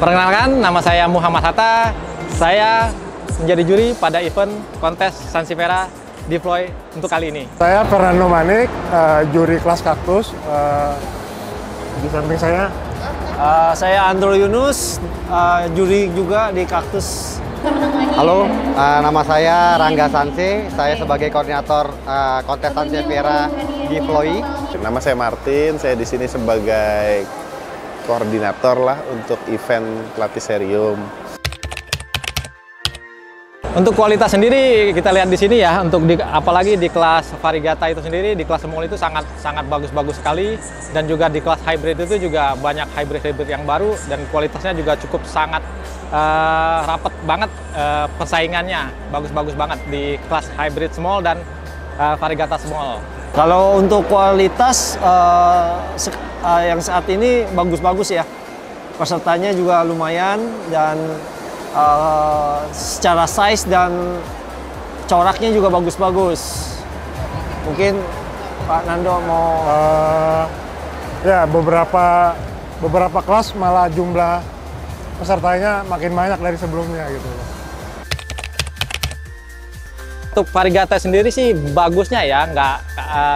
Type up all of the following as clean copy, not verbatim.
Perkenalkan, nama saya Muhammad Hatta. Saya menjadi juri pada event kontes Sansevieria Deploy untuk kali ini. Saya Fernando Manik, juri kelas kaktus. Di samping saya Andro Yunus, juri juga di kaktus. Halo, nama saya Rangga Sanse. Saya sebagai koordinator kontes Sansevieria Deploy. Nama saya Martin. Saya di sini sebagai koordinator lah untuk event Platiserium. Untuk kualitas sendiri kita lihat di sini ya, apalagi di kelas Variegata itu sendiri, di kelas small itu sangat bagus-bagus sekali, dan juga di kelas hybrid itu juga banyak hybrid yang baru, dan kualitasnya juga cukup sangat rapet banget, persaingannya bagus-bagus banget di kelas hybrid small dan Variegata small. Kalau untuk kualitas yang saat ini bagus-bagus ya, pesertanya juga lumayan, dan secara size dan coraknya juga bagus-bagus. Mungkin Pak Nando mau ya beberapa kelas malah jumlah pesertanya makin banyak dari sebelumnya gitu. Untuk Variegata sendiri sih bagusnya ya,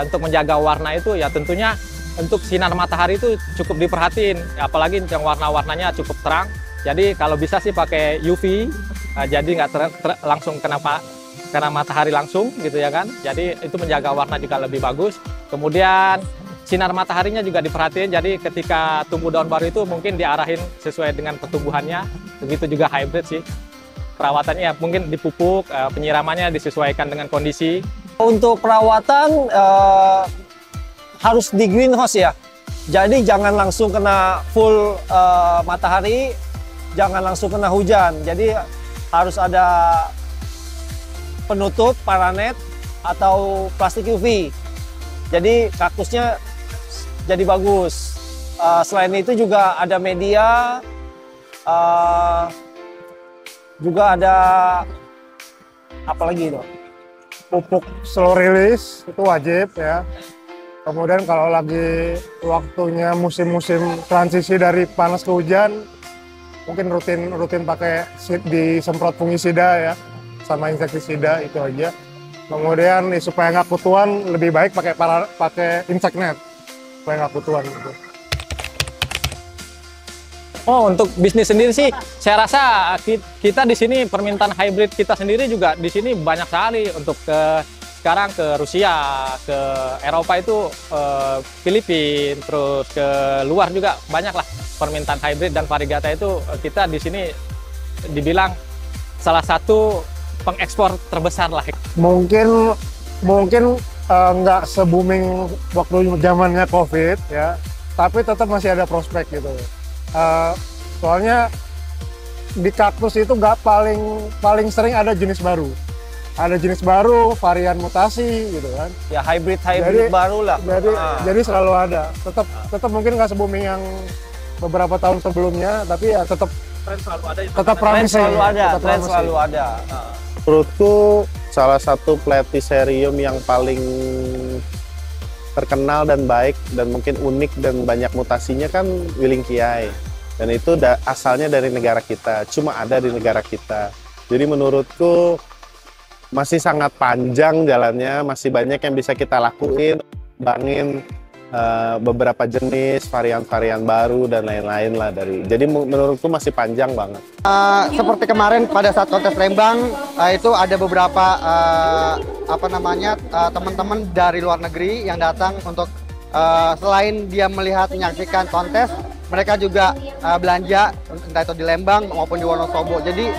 untuk menjaga warna itu ya tentunya untuk sinar matahari itu cukup diperhatiin, apalagi yang warna-warnanya cukup terang. Jadi kalau bisa sih pakai UV, jadi nggak langsung kena matahari langsung gitu ya kan. Jadi itu menjaga warna juga lebih bagus. Kemudian sinar mataharinya juga diperhatiin, jadi ketika tumbuh daun baru itu mungkin diarahin sesuai dengan pertumbuhannya. Begitu juga hybrid sih. Perawatannya ya mungkin dipupuk, penyiramannya disesuaikan dengan kondisi. Untuk perawatan harus di greenhouse ya. Jadi jangan langsung kena full matahari, jangan langsung kena hujan. Jadi harus ada penutup paranet atau plastik UV. Jadi kaktusnya jadi bagus. Selain itu juga ada media, juga ada apa lagi itu? Pupuk slow release itu wajib ya. Kemudian kalau lagi waktunya musim-musim transisi dari panas ke hujan, mungkin rutin pakai disemprot fungisida ya, sama insektisida itu aja. Kemudian supaya nggak kutuan lebih baik pakai insect net supaya nggak kutuan gitu. Oh, untuk bisnis sendiri sih, saya rasa kita di sini permintaan hybrid kita sendiri juga di sini banyak sekali untuk sekarang ke Rusia, ke Eropa itu Filipina, terus ke luar juga banyak lah permintaan hybrid dan Variegata itu kita di sini dibilang salah satu pengekspor terbesar lah. Mungkin nggak se-booming waktu zamannya COVID ya, tapi tetap masih ada prospek gitu. Soalnya di kaktus itu nggak paling sering ada jenis baru. Ada jenis baru, varian mutasi gitu kan. Ya hybrid baru lah. Jadi selalu ada. Tetap mungkin nggak se-booming yang beberapa tahun sebelumnya, tapi ya tetap Tren selalu ada. Menurutku salah satu Platiserium yang paling terkenal dan baik dan mungkin unik dan banyak mutasinya kan Willingkiai, dan itu asalnya dari negara kita, cuma ada di negara kita. Jadi menurutku masih sangat panjang jalannya, masih banyak yang bisa kita lakuin, bangin beberapa jenis, varian-varian baru dan lain-lain lah jadi menurutku masih panjang banget. Seperti kemarin pada saat kontes Lembang, itu ada beberapa teman-teman dari luar negeri yang datang untuk selain dia menyaksikan kontes, mereka juga belanja entah itu di Lembang maupun di Wonosobo. Jadi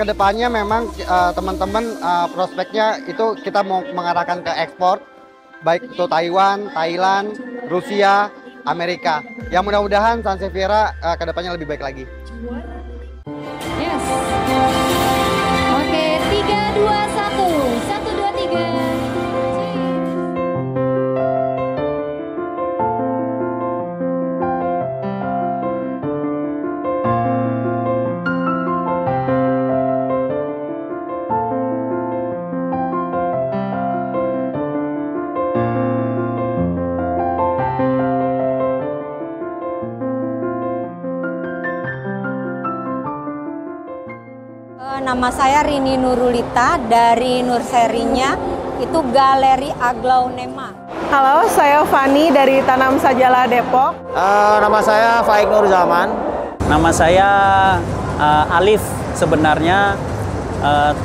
kedepannya memang teman-teman prospeknya itu kita mau mengarahkan ke ekspor, baik itu Taiwan, Thailand, Rusia, Amerika. Yang mudah-mudahan Sansevieria kedepannya lebih baik lagi. Yes. Oke, 3, 2, 1. 1, 2, 3. nama saya Rini Nurulita dari nurserinya itu Galeri Aglaonema. Halo, saya Fani dari Tanam Sajalah Depok. Nama saya Faik Nur Zaman. Nama saya Alif sebenarnya.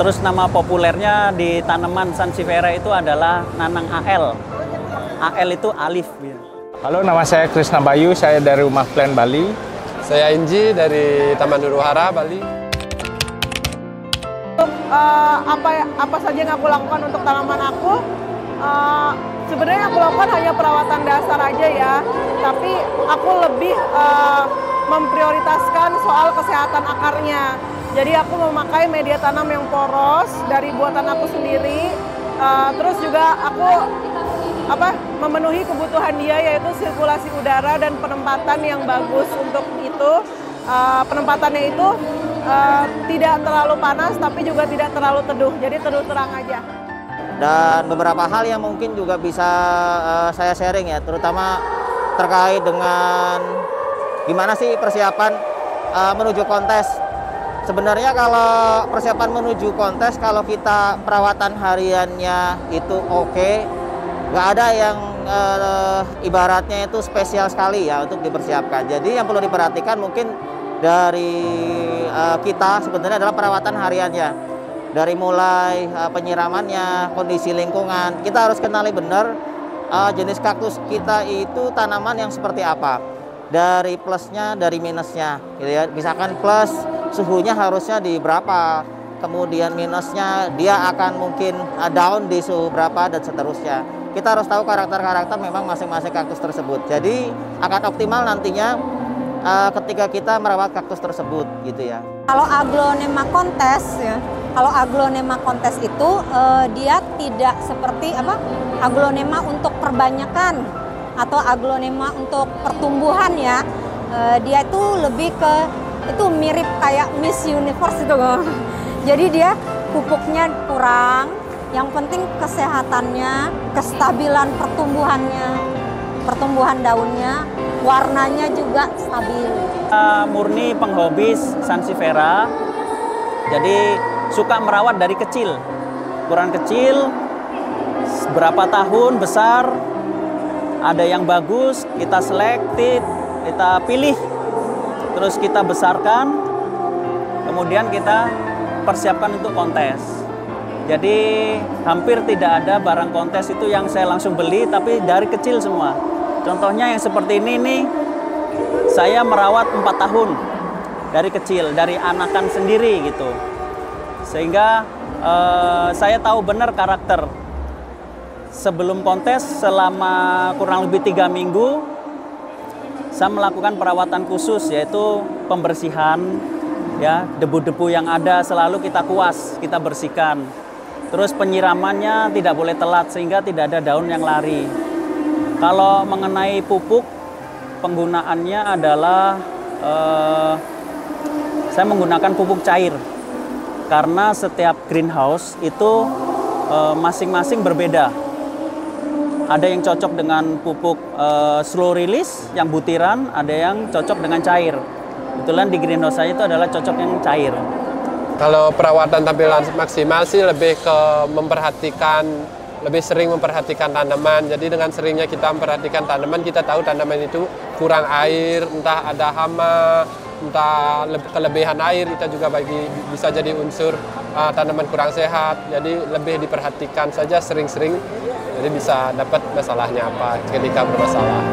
Terus nama populernya di tanaman Sansevieria itu adalah Nanang AL. AL itu Alif. Halo, nama saya Krisna Bayu, saya dari Rumah Plan Bali. Saya Inji dari Taman Nuruhara, Bali. Apa saja yang aku lakukan untuk tanaman aku? Sebenarnya aku lakukan hanya perawatan dasar aja ya, tapi aku lebih memprioritaskan soal kesehatan akarnya. Jadi aku memakai media tanam yang poros dari buatan aku sendiri. Terus juga aku memenuhi kebutuhan dia, yaitu sirkulasi udara dan penempatan yang bagus untuk itu. Penempatannya itu tidak terlalu panas tapi juga tidak terlalu teduh, jadi teduh terang aja. Dan beberapa hal yang mungkin juga bisa saya sharing ya, terutama terkait dengan gimana sih persiapan menuju kontes. Sebenarnya kalau persiapan menuju kontes, kalau kita perawatan hariannya itu oke, nggak ada yang ibaratnya itu spesial sekali ya untuk dipersiapkan. Jadi yang perlu diperhatikan mungkin dari kita sebenarnya adalah perawatan hariannya. Dari mulai penyiramannya, kondisi lingkungan, kita harus kenali benar jenis kaktus kita itu tanaman yang seperti apa. Dari plusnya, dari minusnya, gitu ya. Misalkan plus suhunya harusnya di berapa, kemudian minusnya dia akan mungkin down di suhu berapa dan seterusnya. Kita harus tahu karakter-karakter memang masing-masing kaktus tersebut. Jadi akan optimal nantinya ketika kita merawat kaktus tersebut, gitu ya. Kalau Aglaonema kontes ya, kalau Aglaonema kontes itu dia tidak seperti Aglaonema untuk perbanyakan atau Aglaonema untuk pertumbuhan ya. Dia itu lebih ke itu mirip kayak Miss Universe itu loh. Jadi dia pupuknya kurang, yang penting kesehatannya, kestabilan pertumbuhan daunnya, warnanya juga stabil. Murni penghobis Sansevieria, jadi suka merawat dari kecil. Ukuran kecil, berapa tahun besar, ada yang bagus, kita selektif, kita pilih, terus kita besarkan, kemudian kita persiapkan untuk kontes. Jadi hampir tidak ada barang kontes itu yang saya langsung beli, tapi dari kecil semua. Contohnya yang seperti ini nih, saya merawat 4 tahun dari kecil, dari anakan sendiri gitu. Sehingga saya tahu benar karakter. Sebelum kontes selama kurang lebih 3 minggu, saya melakukan perawatan khusus, yaitu pembersihan, ya, debu-debu yang ada selalu kita kuas, kita bersihkan. Terus penyiramannya tidak boleh telat sehingga tidak ada daun yang lari. Kalau mengenai pupuk, penggunaannya adalah saya menggunakan pupuk cair karena setiap greenhouse itu masing-masing berbeda. Ada yang cocok dengan pupuk slow release yang butiran, ada yang cocok dengan cair. Kebetulan di greenhouse saya itu adalah cocok yang cair. Kalau perawatan tampilan maksimal sih lebih ke lebih sering memperhatikan tanaman. Jadi dengan seringnya kita memperhatikan tanaman, kita tahu tanaman itu kurang air, entah ada hama, entah kelebihan air, kita juga bisa jadi unsur tanaman kurang sehat. Jadi lebih diperhatikan saja sering-sering, jadi bisa dapat masalahnya apa ketika bermasalah.